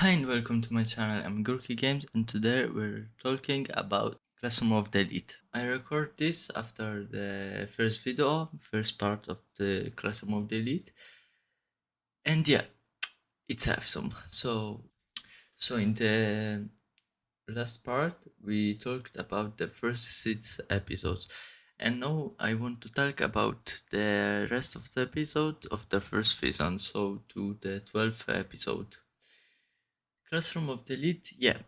Hi and welcome to my channel. I'm Gurki Games and today we're talking about Classroom of the Elite. I record this after the first video, first part of the Classroom of the Elite. And yeah, it's awesome. So in the last part we talked about the first 6 episodes. And now I want to talk about the rest of the episode of the first season, so to the 12th episode. Classroom of the Elite, yeah,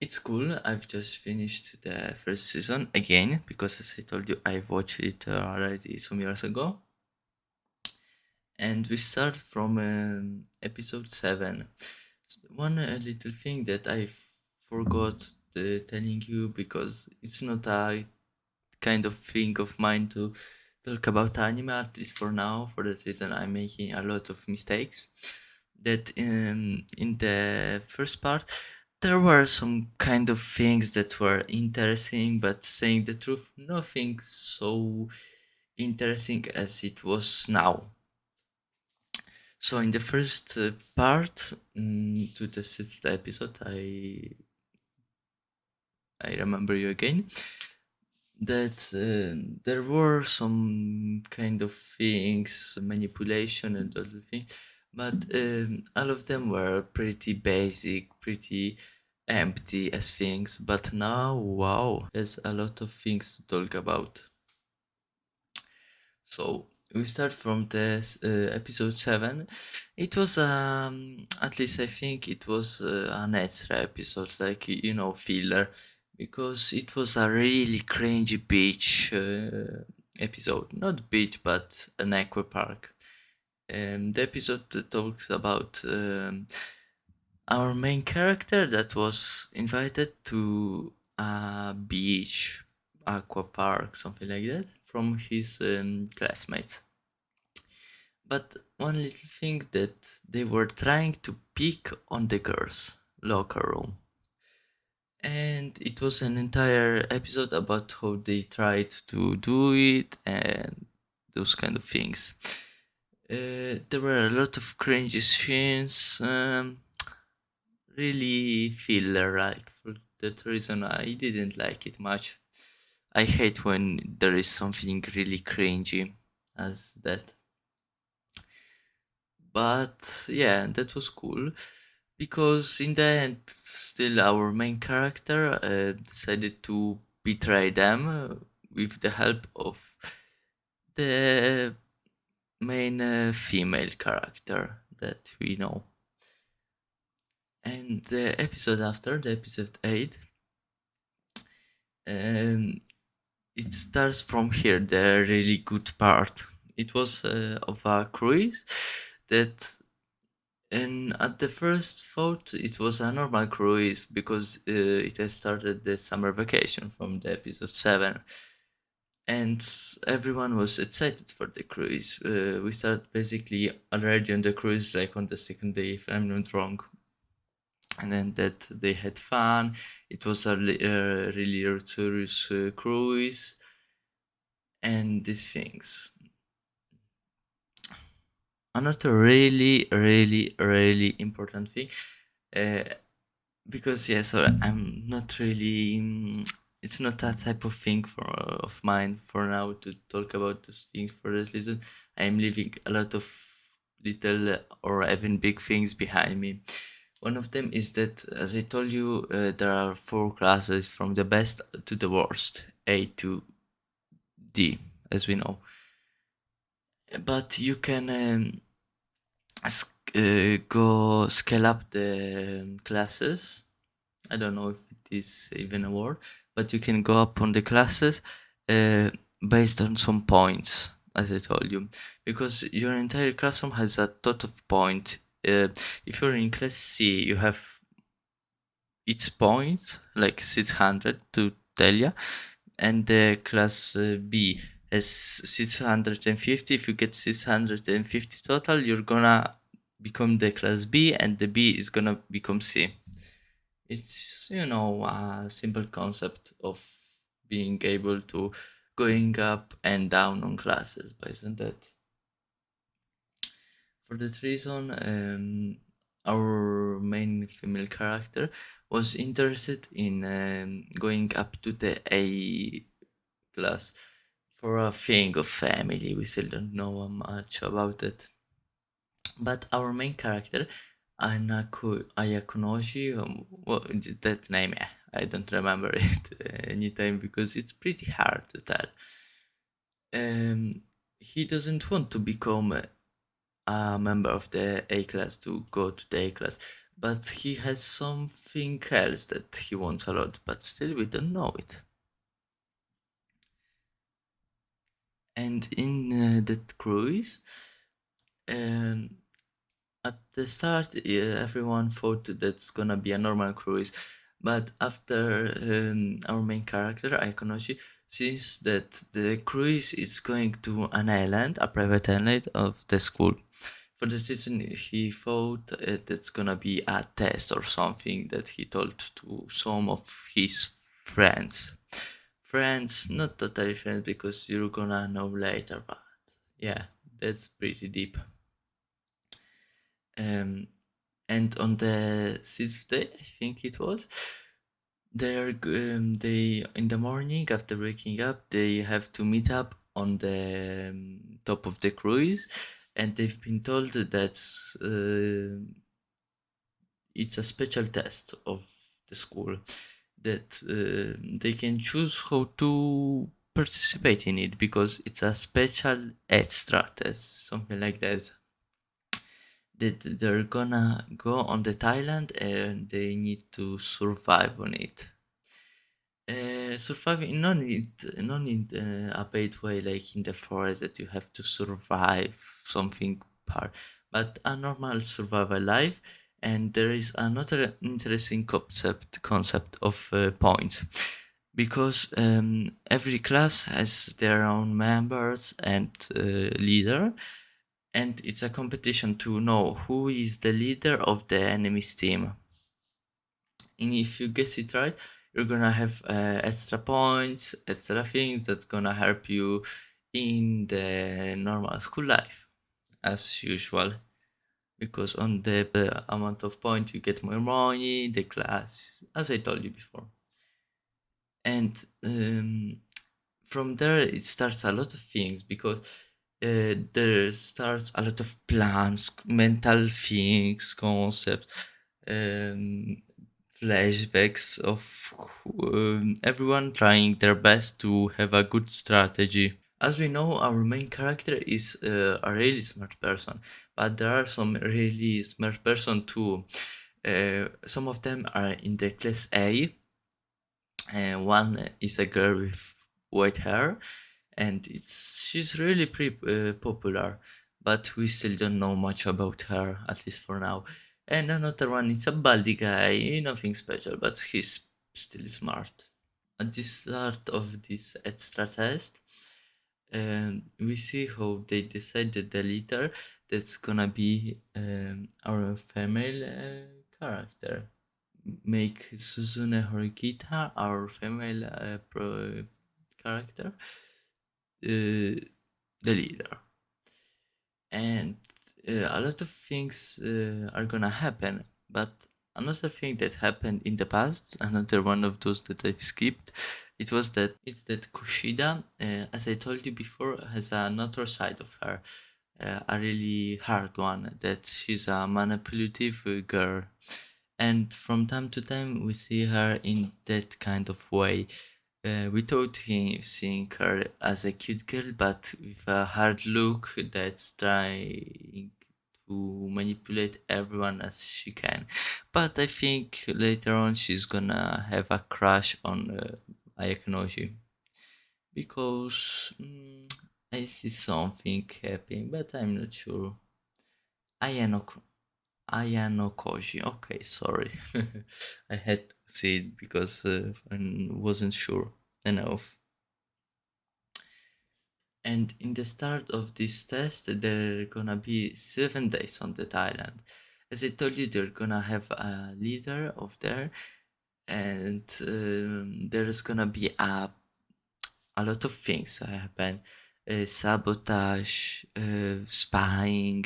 it's cool. I've just finished the first season again because, as I told you, I've watched it already some years ago. And we start from episode 7. One little thing that I forgot telling you, because it's not a kind of thing of mine to talk about anime, at least for now. For that reason, I'm making a lot of mistakes. That in the first part, there were some kind of things that were interesting, but saying the truth, nothing so interesting as it was now. So in the first part, to the 6th episode, I remember you again that there were some kind of things, manipulation and other things, but all of them were pretty basic, pretty empty as things. But now, wow, there's a lot of things to talk about. So we start from this episode 7. It was at least I think it was an extra episode, like filler, because it was a really cringy beach episode. Not beach, but an aqua park. The episode talks about our main character that was invited to a beach, aqua park, something like that, from his classmates. But one little thing that they were trying to pick on the girls' locker room. And it was an entire episode about how they tried to do it and those kind of things. There were a lot of cringy scenes, really filler, like for that reason I didn't like it much. I hate when there is something really cringy as that. But yeah, that was cool because in the end, still our main character decided to betray them with the help of the main female character that we know. And the episode after, the episode 8, um, it starts from here, the really good part. It was of a cruise that, and at the first thought, it was a normal cruise because it has started the summer vacation from the episode 7. And everyone was excited for the cruise. We started basically already on the cruise, like on the second day, if I'm not wrong. And then that they had fun. It was a really luxurious cruise and these things. Another really important thing, uh, because yeah, so I'm not really. It's not that type of thing of mine for now to talk about those things. For that reason, I am leaving a lot of little or even big things behind me. One of them is that, as I told you, there are 4 classes from the best to the worst, A to D, as we know. But you can go scale up the classes. I don't know if it is even a word, but you can go up on the classes based on some points, as I told you, because your entire classroom has a tot of point. If you're in class C, you have its points like 600 to tell you, and the class B has 650. If you get 650 total, you're gonna become the class B, and the B is gonna become C. It's a simple concept of being able to going up and down on classes based on that. For that reason, our main female character was interested in going up to the A class for a thing of family. We still don't know much about it. But our main character, Ayakunoji, what is that name? I don't remember it anytime because it's pretty hard to tell. Um, he doesn't want to become a member of the A class to go to the A class, but he has something else that he wants a lot, but still we don't know it. And in that cruise, um, at the start, everyone thought that's gonna be a normal cruise, but after our main character, Aikonoshi, sees that the cruise is going to an island, a private island of the school. For that reason, he thought that's gonna be a test or something that he told to some of his friends. Friends, not totally friends because you're gonna know later, but yeah, that's pretty deep. Um, and on the sixth day, I think it was, they in the morning after waking up, they have to meet up on the top of the cruise, and they've been told that it's a special test of the school that they can choose how to participate in it because it's a special extra test, something like that. That they're gonna go on the Thailand and they need to survive on it. Surviving not in a bad way like in the forest that you have to survive something part, but a normal survival life. And there is another interesting concept of points because every class has their own members and leader, and it's a competition to know who is the leader of the enemy's team. And if you guess it right, you're gonna have extra points, extra things that's gonna help you in the normal school life, as usual. Because on the amount of points you get more money, the class, as I told you before. And from there it starts a lot of things because there starts a lot of plans, mental things, concepts, um, flashbacks of everyone trying their best to have a good strategy. As we know, our main character is a really smart person, but there are some really smart person too. Some of them are in the class A, and one is a girl with white hair, and she's really pretty popular, but we still don't know much about her, at least for now. And another one is a baldy guy, nothing special, but he's still smart. At the start of this extra test, we see how they decided the leader that's gonna be our female character. Make Suzune Horikita our female character the leader. And a lot of things are gonna happen, but another thing that happened in the past, another one of those that I've skipped, it's that Kushida, as I told you before, has another side of her, a really hard one, that she's a manipulative girl. And from time to time we see her in that kind of way. We thought seeing her as a cute girl, but with a hard look that's trying to manipulate everyone as she can. But I think later on she's gonna have a crush on Ayaknoji because I see something happening, but I'm not sure. Ayano Ayano Koji. Okay, sorry. I had to say it because I wasn't sure enough. And in the start of this test, there are gonna be 7 days on that island. As I told you, they're gonna have a leader of there, and there's gonna be a lot of things that happen. Sabotage, spying,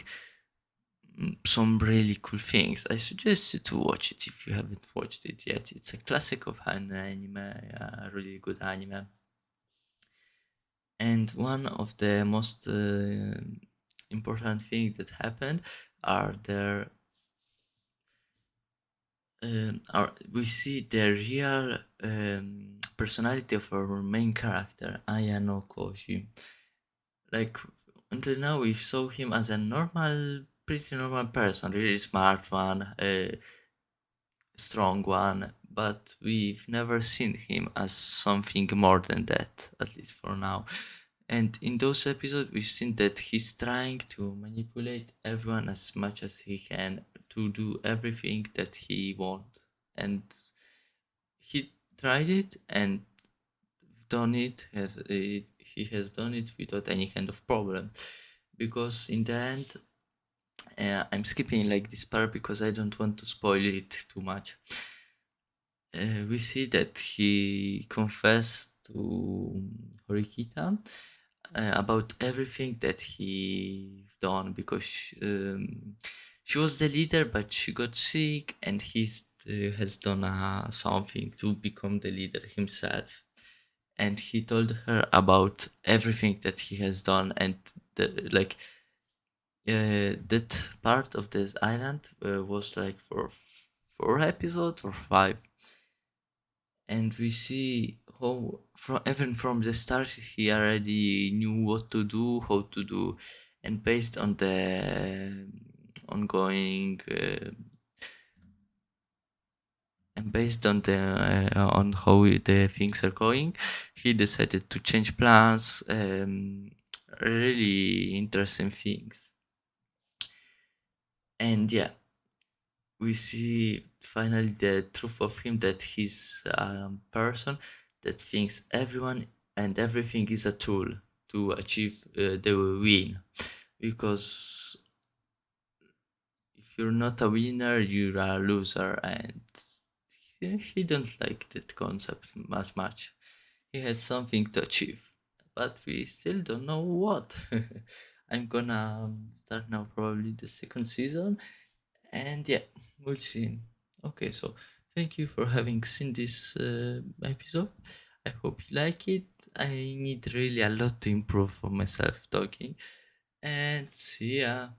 some really cool things. I suggest you to watch it if you haven't watched it yet. It's a classic of an anime, a really good anime. And one of the most important things that happened are there are we see the real personality of our main character, Ayano Koji. Like until now, we saw him as a pretty normal person, really smart one, strong one, but we've never seen him as something more than that, at least for now. And in those episodes, we've seen that he's trying to manipulate everyone as much as he can to do everything that he wants. And he tried it and done it, he has done it without any kind of problem. Because in the end, I'm skipping like this part because I don't want to spoil it too much. We see that he confessed to Horikita about everything that he done because she was the leader, but she got sick, and he has done something to become the leader himself. And he told her about everything that he has done, and like that part of this island was like for 4 episodes or 5, and we see how from even from the start he already knew what to do, how to do, and based on the ongoing and based on the on how the things are going, he decided to change plans. Really interesting things, and yeah, we see finally the truth of him, that he's a person that thinks everyone and everything is a tool to achieve the win. Because if you're not a winner, you're a loser, and he don't like that concept as much. He has something to achieve, but we still don't know what. I'm gonna start now probably the second season, and yeah, we'll see. Okay, so thank you for having seen this episode. I hope you like it. I need really a lot to improve for myself talking, and see ya.